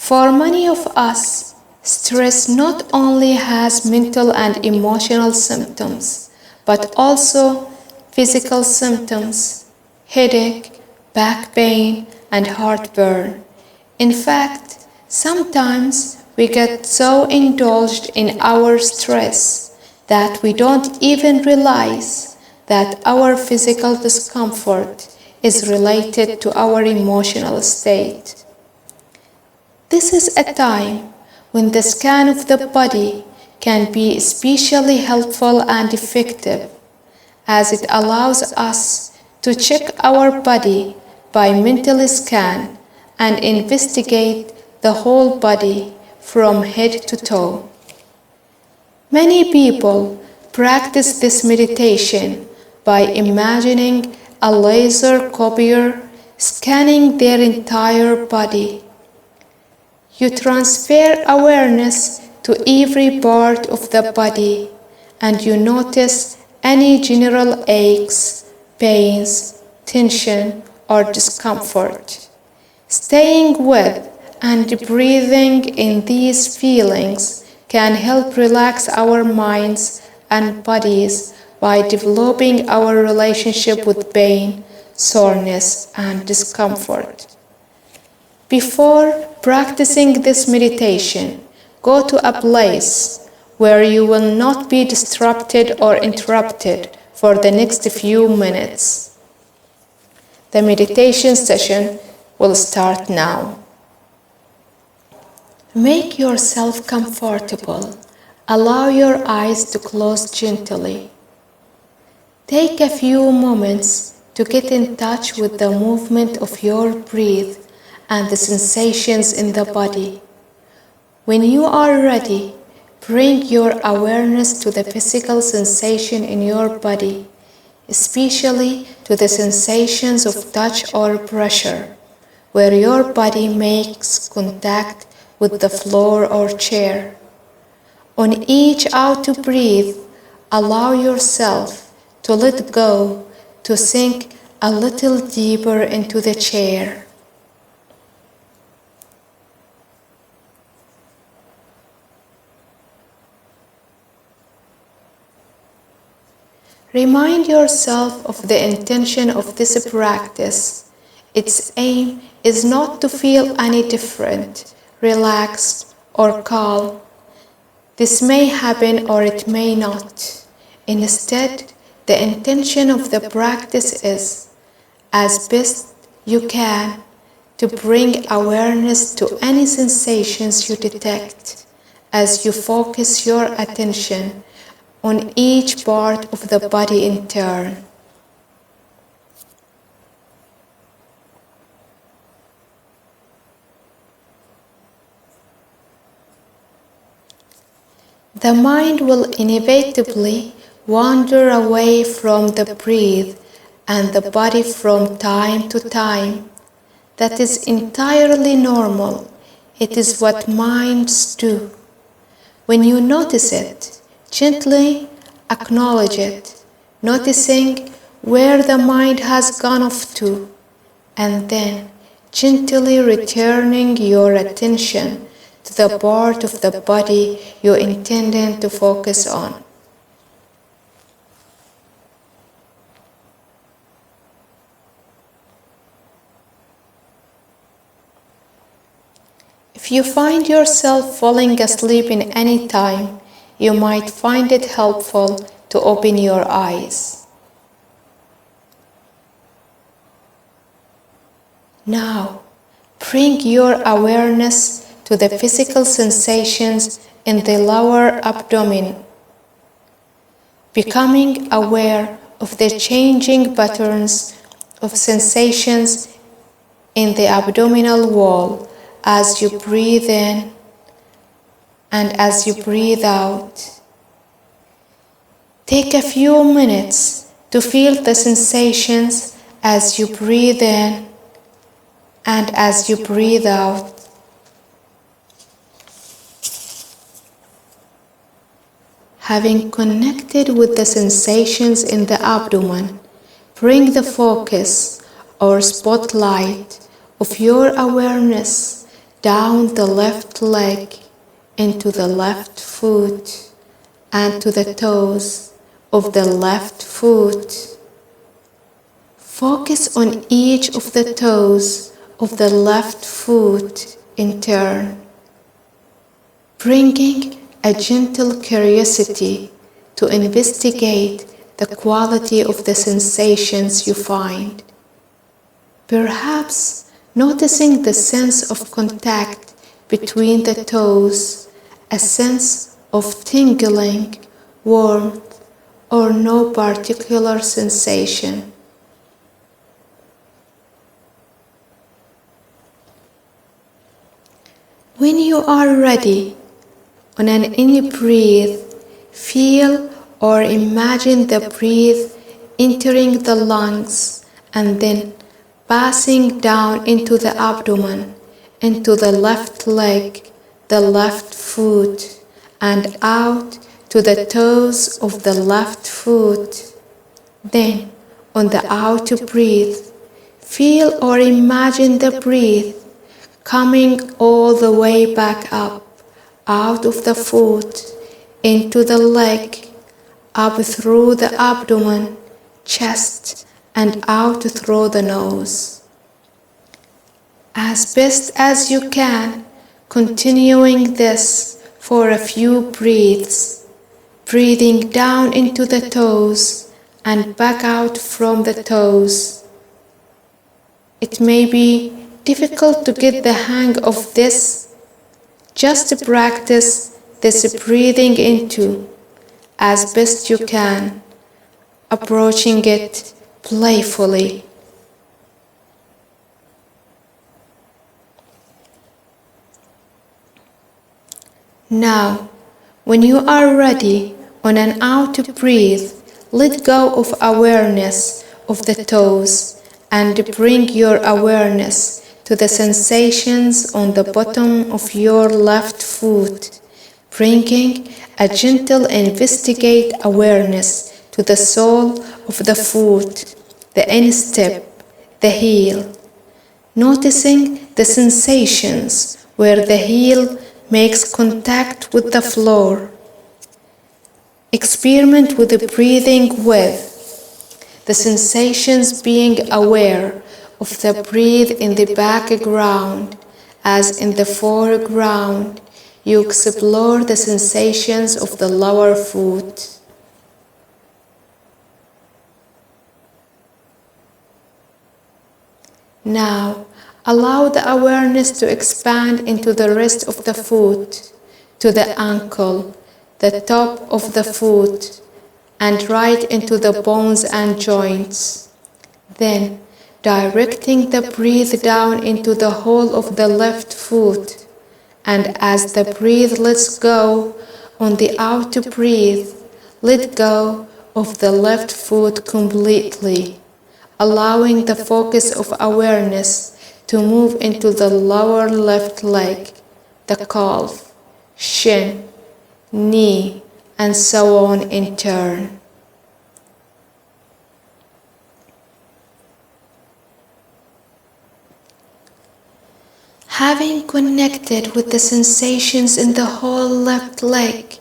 For many of us, stress not only has mental and emotional symptoms, but also physical symptoms, headache, back pain, and heartburn. In fact, sometimes we get so indulged in our stress that we don't even realize that our physical discomfort is related to our emotional state. This is a time when the scan of the body can be especially helpful and effective, as it allows us to check our body by mental scan and investigate the whole body from head to toe. Many people practice this meditation by imagining a laser copier scanning their entire body. You transfer awareness to every part of the body, and you notice any general aches, pains, tension, or discomfort. Staying with and breathing in these feelings can help relax our minds and bodies by developing our relationship with pain, soreness, and discomfort. Before practicing this meditation, go to a place where you will not be disrupted or interrupted for the next few minutes. The meditation session will start now. Make yourself comfortable. Allow your eyes to close gently. Take a few moments to get in touch with the movement of your breath and the sensations in the body. When you are ready, bring your awareness to the physical sensation in your body, especially to the sensations of touch or pressure, where your body makes contact with the floor or chair. On each out to breathe, allow yourself to let go, to sink a little deeper into the chair. Remind yourself of the intention of this practice. Its aim is not to feel any different, relaxed, or calm. This may happen or it may not. Instead, the intention of the practice is, as best you can, to bring awareness to any sensations you detect as you focus your attention on each part of the body in turn. The mind will inevitably wander away from the breath and the body from time to time. That is entirely normal. It is what minds do. When you notice it, gently acknowledge it, noticing where the mind has gone off to, and then gently returning your attention to the part of the body you intended to focus on. If you find yourself falling asleep in any time, you might find it helpful to open your eyes. Now, bring your awareness to the physical sensations in the lower abdomen, becoming aware of the changing patterns of sensations in the abdominal wall as you breathe in and as you breathe out. Take a few minutes to feel the sensations as you breathe in and as you breathe out. Having connected with the sensations in the abdomen, bring the focus or spotlight of your awareness down the left leg, into the left foot, and to the toes of the left foot. Focus on each of the toes of the left foot in turn, bringing a gentle curiosity to investigate the quality of the sensations you find. Perhaps noticing the sense of contact between the toes, a sense of tingling, warmth, or no particular sensation. When you are ready, on an in-breath, feel or imagine the breath entering the lungs and then passing down into the abdomen, into the left leg, the left foot, and out to the toes of the left foot. Then, on the out breath, feel or imagine the breath coming all the way back up, out of the foot, into the leg, up through the abdomen, chest, and out through the nose. As best as you can, continuing this for a few breaths, breathing down into the toes and back out from the toes. It may be difficult to get the hang of this. Just practice this breathing into as best you can, approaching it playfully. Now, when you are ready, on an out breath, let go of awareness of the toes and bring your awareness to the sensations on the bottom of your left foot, bringing a gentle investigate awareness to the sole of the foot, the instep, the heel, noticing the sensations where the heel makes contact with the floor. Experiment with the breathing with the sensations, being aware of the breath in the background, as in the foreground you explore the sensations of the lower foot. Now, allow the awareness to expand into the rest of the foot, to the ankle, the top of the foot, and right into the bones and joints. Then, directing the breath down into the whole of the left foot, and as the breath lets go on the out breath, let go of the left foot completely, allowing the focus of awareness to move into the lower left leg, the calf, shin, knee, and so on in turn. Having connected with the sensations in the whole left leg,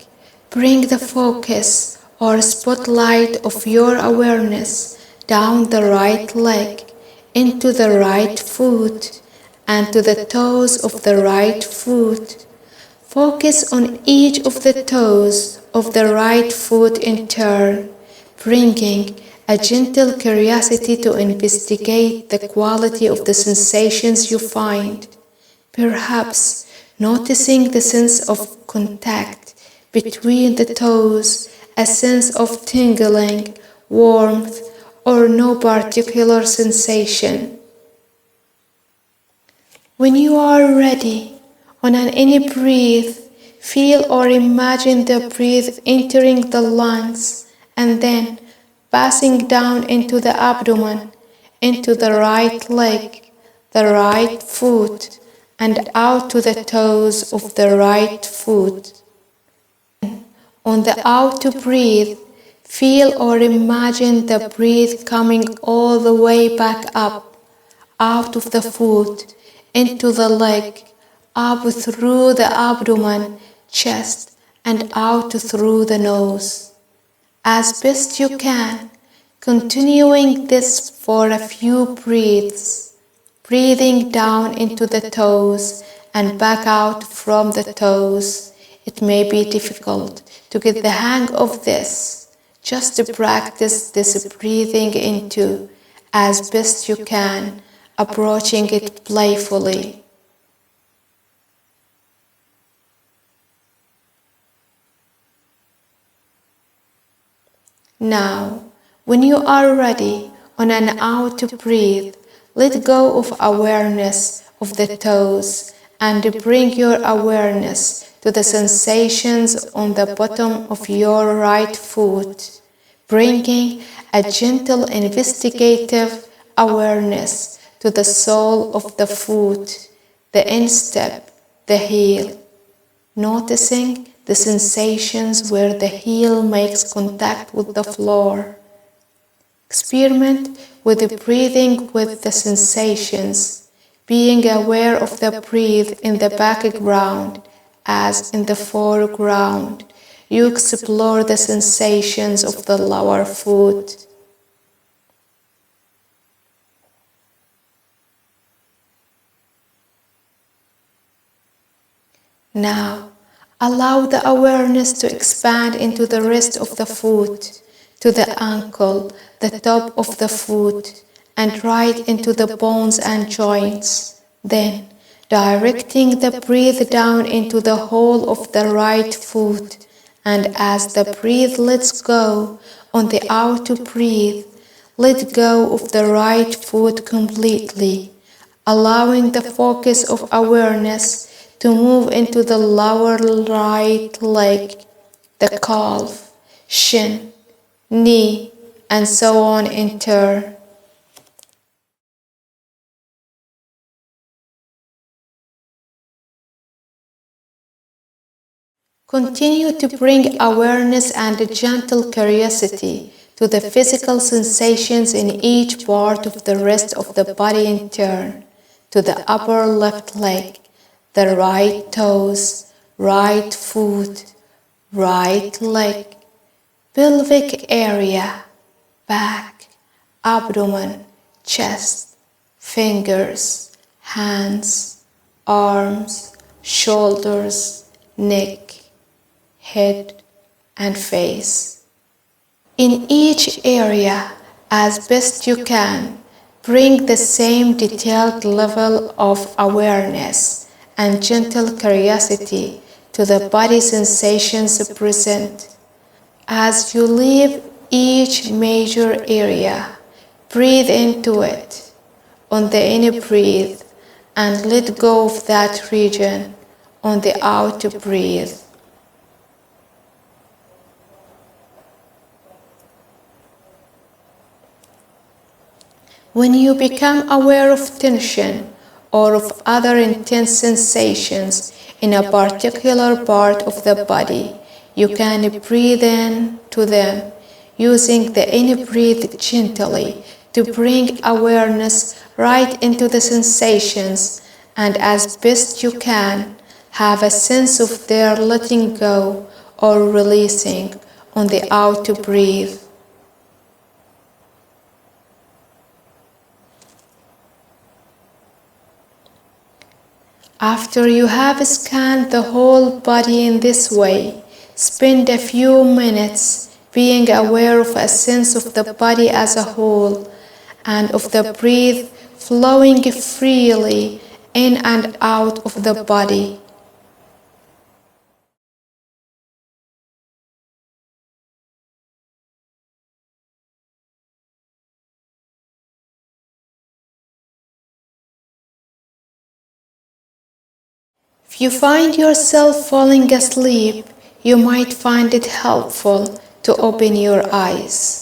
bring the focus or spotlight of your awareness down the right leg, into the right foot, and to the toes of the right foot. Focus on each of the toes of the right foot in turn, bringing a gentle curiosity to investigate the quality of the sensations you find. Perhaps noticing the sense of contact between the toes, a sense of tingling, warmth, or no particular sensation. When you are ready, on an in-breath, feel or imagine the breath entering the lungs and then passing down into the abdomen, into the right leg, the right foot, and out to the toes of the right foot. On the out breath, feel or imagine the breath coming all the way back up, out of the foot, into the leg, up through the abdomen, chest, and out through the nose. As best you can, continuing this for a few breaths, breathing down into the toes and back out from the toes. It may be difficult to get the hang of this. Just practice this breathing into as best you can, approaching it playfully. Now, when you are ready, on an out to breathe, let go of awareness of the toes and bring your awareness to the sensations on the bottom of your right foot, bringing a gentle investigative awareness to the sole of the foot, the instep, the heel, noticing the sensations where the heel makes contact with the floor. Experiment with the breathing with the sensations, being aware of the breath in the background as in the foreground. You explore the sensations of the lower foot. Now, allow the awareness to expand into the rest of the foot, to the ankle, the top of the foot, and right into the bones and joints. Then, directing the breath down into the whole of the right foot, and as the breath lets go on the out to breathe, let go of the right foot completely, allowing the focus of awareness to move into the lower right leg, the calf, shin, knee, and so on in turn. Continue to bring awareness and a gentle curiosity to the physical sensations in each part of the rest of the body in turn, to the upper left leg, the right toes, right foot, right leg, pelvic area, back, abdomen, chest, fingers, hands, arms, shoulders, neck, head, and face. In each area, as best you can, bring the same detailed level of awareness and gentle curiosity to the body sensations present. As you leave each major area, breathe into it on the in breathe and let go of that region on the out to breathe. When you become aware of tension or of other intense sensations in a particular part of the body, you can breathe in to them, using the in-breath gently to bring awareness right into the sensations, and as best you can, have a sense of their letting go or releasing on the out to breathe. After you have scanned the whole body in this way, spend a few minutes being aware of a sense of the body as a whole and of the breath flowing freely in and out of the body. If you find yourself falling asleep, you might find it helpful to open your eyes.